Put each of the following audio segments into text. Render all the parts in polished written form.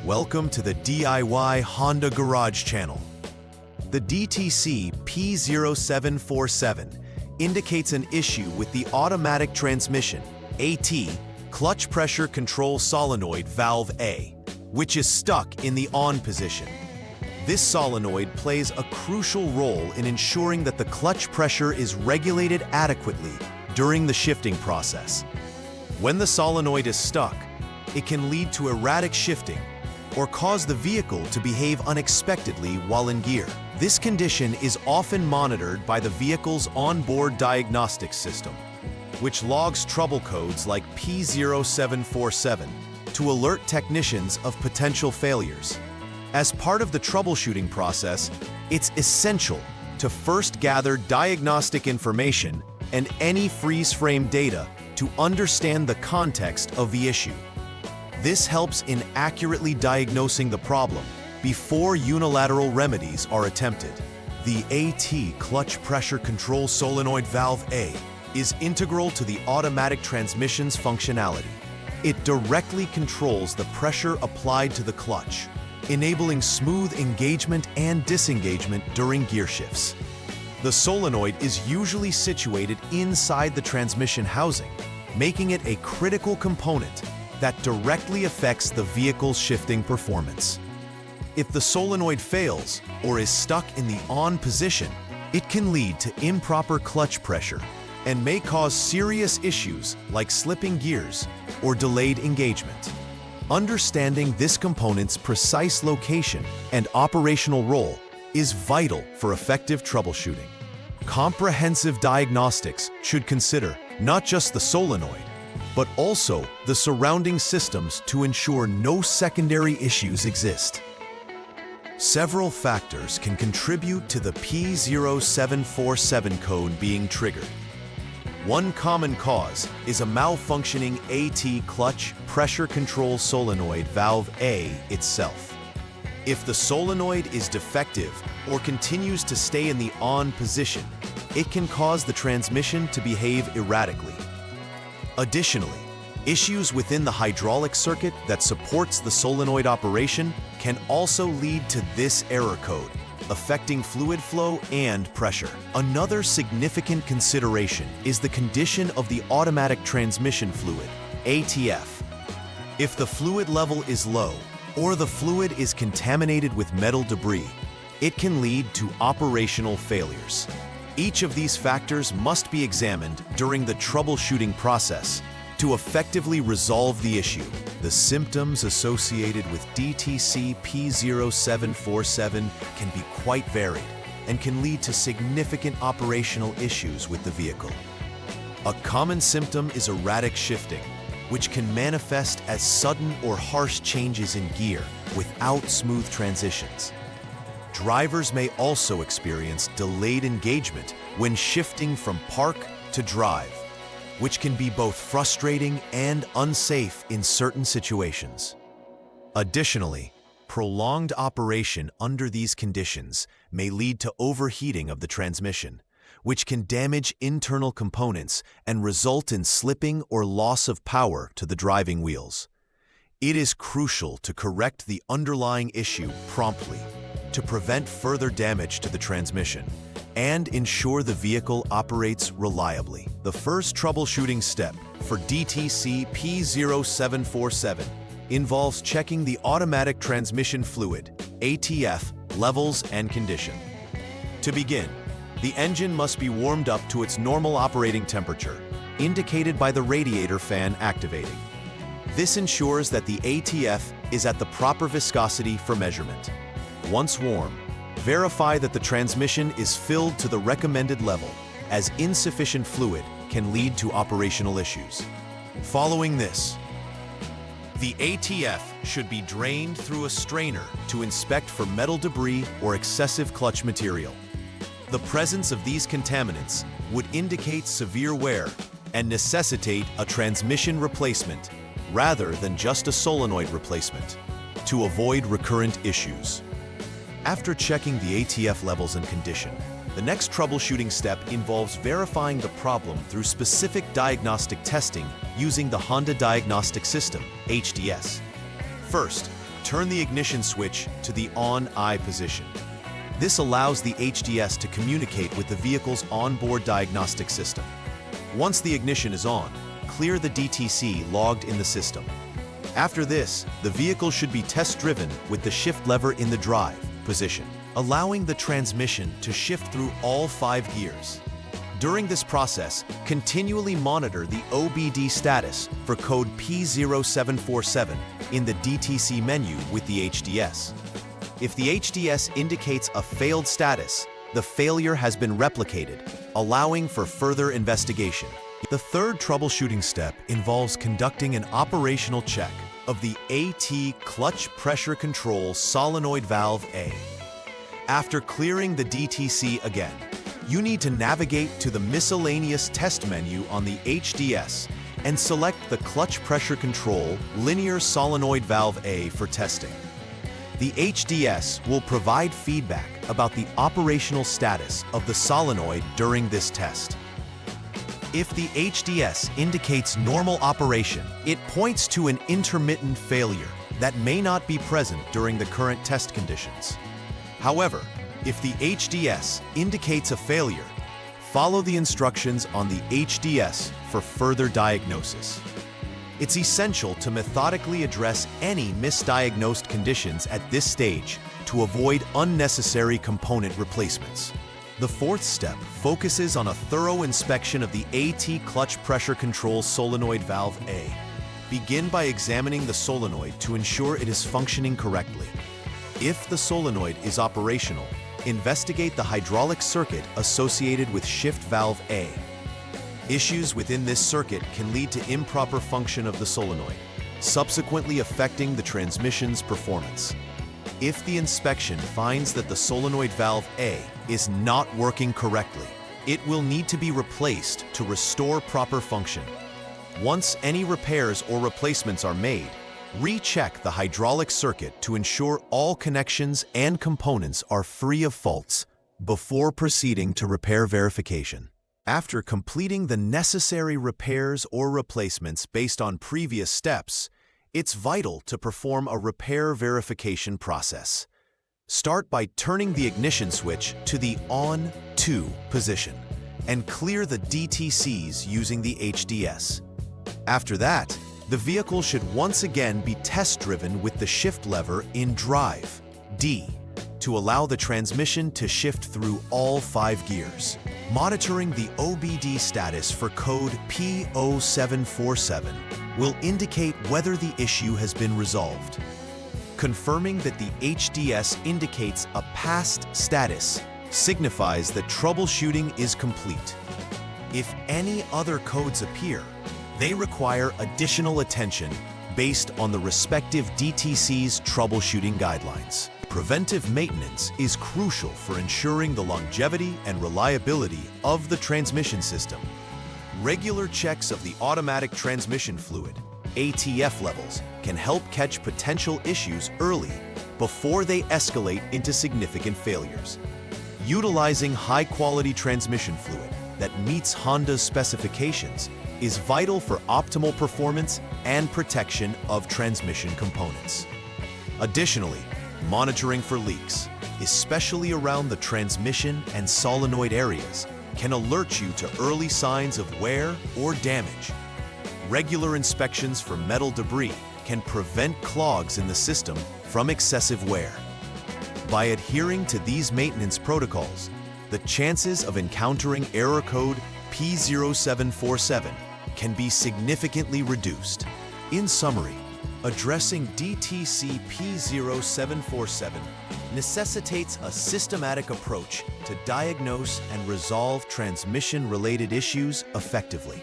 Welcome to the DIY Honda Garage channel. The DTC P0747 indicates an issue with the automatic transmission, AT, clutch pressure control solenoid valve A, which is stuck in the on position. This solenoid plays a crucial role in ensuring that the clutch pressure is regulated adequately during the shifting process. When the solenoid is stuck, it can lead to erratic shifting or cause the vehicle to behave unexpectedly while in gear. This condition is often monitored by the vehicle's onboard diagnostics system, which logs trouble codes like P0747 to alert technicians of potential failures. As part of the troubleshooting process, it's essential to first gather diagnostic information and any freeze-frame data to understand the context of the issue. This helps in accurately diagnosing the problem before unilateral remedies are attempted. The AT clutch pressure control solenoid valve A is integral to the automatic transmission's functionality. It directly controls the pressure applied to the clutch, enabling smooth engagement and disengagement during gear shifts. The solenoid is usually situated inside the transmission housing, making it a critical component that directly affects the vehicle's shifting performance. If the solenoid fails or is stuck in the on position, it can lead to improper clutch pressure and may cause serious issues like slipping gears or delayed engagement. Understanding this component's precise location and operational role is vital for effective troubleshooting. Comprehensive diagnostics should consider not just the solenoid, but also the surrounding systems to ensure no secondary issues exist. Several factors can contribute to the P0747 code being triggered. One common cause is a malfunctioning AT clutch pressure control solenoid valve A itself. If the solenoid is defective or continues to stay in the on position, it can cause the transmission to behave erratically. Additionally, issues within the hydraulic circuit that supports the solenoid operation can also lead to this error code, affecting fluid flow and pressure. Another significant consideration is the condition of the automatic transmission fluid, ATF. If the fluid level is low or the fluid is contaminated with metal debris, it can lead to operational failures. Each of these factors must be examined during the troubleshooting process to effectively resolve the issue. The symptoms associated with DTC P0747 can be quite varied and can lead to significant operational issues with the vehicle. A common symptom is erratic shifting, which can manifest as sudden or harsh changes in gear without smooth transitions. Drivers may also experience delayed engagement when shifting from park to drive, which can be both frustrating and unsafe in certain situations. Additionally, prolonged operation under these conditions may lead to overheating of the transmission, which can damage internal components and result in slipping or loss of power to the driving wheels. It is crucial to correct the underlying issue promptly to prevent further damage to the transmission and ensure the vehicle operates reliably. The first troubleshooting step for DTC P0747 involves checking the automatic transmission fluid, ATF, levels and condition. To begin, the engine must be warmed up to its normal operating temperature, indicated by the radiator fan activating. This ensures that the ATF is at the proper viscosity for measurement. Once warm, verify that the transmission is filled to the recommended level, as insufficient fluid can lead to operational issues. Following this, the ATF should be drained through a strainer to inspect for metal debris or excessive clutch material. The presence of these contaminants would indicate severe wear and necessitate a transmission replacement rather than just a solenoid replacement to avoid recurrent issues. After checking the ATF levels and condition, the next troubleshooting step involves verifying the problem through specific diagnostic testing using the Honda Diagnostic System, HDS. First, turn the ignition switch to the on-I position. This allows the HDS to communicate with the vehicle's onboard diagnostic system. Once the ignition is on, clear the DTC logged in the system. After this, the vehicle should be test-driven with the shift lever in the drive position, allowing the transmission to shift through all 5 gears. During this process, continually monitor the OBD status for code P0747 in the DTC menu with the HDS. If the HDS indicates a failed status, the failure has been replicated, allowing for further investigation. The third troubleshooting step involves conducting an operational check of the AT clutch pressure control solenoid valve A. After clearing the DTC again, you need to navigate to the miscellaneous test menu on the HDS and select the clutch pressure control linear solenoid valve A for testing. The HDS will provide feedback about the operational status of the solenoid during this test. If the HDS indicates normal operation, it points to an intermittent failure that may not be present during the current test conditions. However, if the HDS indicates a failure, follow the instructions on the HDS for further diagnosis. It's essential to methodically address any misdiagnosed conditions at this stage to avoid unnecessary component replacements. The fourth step focuses on a thorough inspection of the AT clutch pressure control solenoid valve A. Begin by examining the solenoid to ensure it is functioning correctly. If the solenoid is operational, investigate the hydraulic circuit associated with shift valve A. Issues within this circuit can lead to improper function of the solenoid, subsequently affecting the transmission's performance. If the inspection finds that the solenoid valve A is not working correctly, it will need to be replaced to restore proper function. Once any repairs or replacements are made, recheck the hydraulic circuit to ensure all connections and components are free of faults before proceeding to repair verification. After completing the necessary repairs or replacements based on previous steps, it's vital to perform a repair verification process. Start by turning the ignition switch to the on-to position and clear the DTCs using the HDS. After that, the vehicle should once again be test-driven with the shift lever in drive, D, to allow the transmission to shift through all 5 gears. Monitoring the OBD status for code P0747 will indicate whether the issue has been resolved. Confirming that the HDS indicates a passed status signifies that troubleshooting is complete. If any other codes appear, they require additional attention based on the respective DTC's troubleshooting guidelines. Preventive maintenance is crucial for ensuring the longevity and reliability of the transmission system. Regular checks of the automatic transmission fluid, ATF levels, can help catch potential issues early before they escalate into significant failures. Utilizing high-quality transmission fluid that meets Honda's specifications is vital for optimal performance and protection of transmission components. Additionally, monitoring for leaks, especially around the transmission and solenoid areas, can alert you to early signs of wear or damage. Regular inspections for metal debris can prevent clogs in the system from excessive wear. By adhering to these maintenance protocols, the chances of encountering error code P0747 can be significantly reduced. In summary, addressing DTC P0747 necessitates a systematic approach to diagnose and resolve transmission-related issues effectively.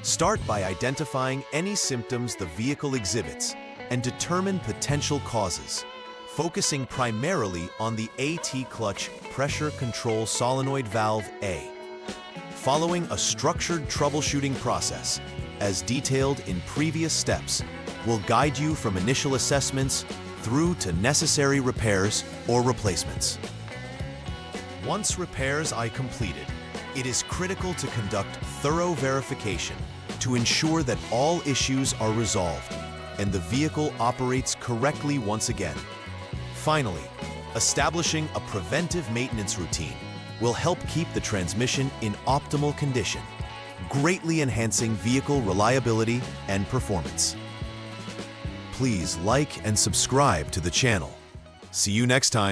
Start by identifying any symptoms the vehicle exhibits and determine potential causes, focusing primarily on the AT clutch pressure control solenoid valve A. Following a structured troubleshooting process, as detailed in previous steps, will guide you from initial assessments through to necessary repairs or replacements. Once repairs are completed, it is critical to conduct thorough verification to ensure that all issues are resolved. and the vehicle operates correctly once again. Finally, establishing a preventive maintenance routine will help keep the transmission in optimal condition, greatly enhancing vehicle reliability and performance. Please like and subscribe to the channel. See you next time.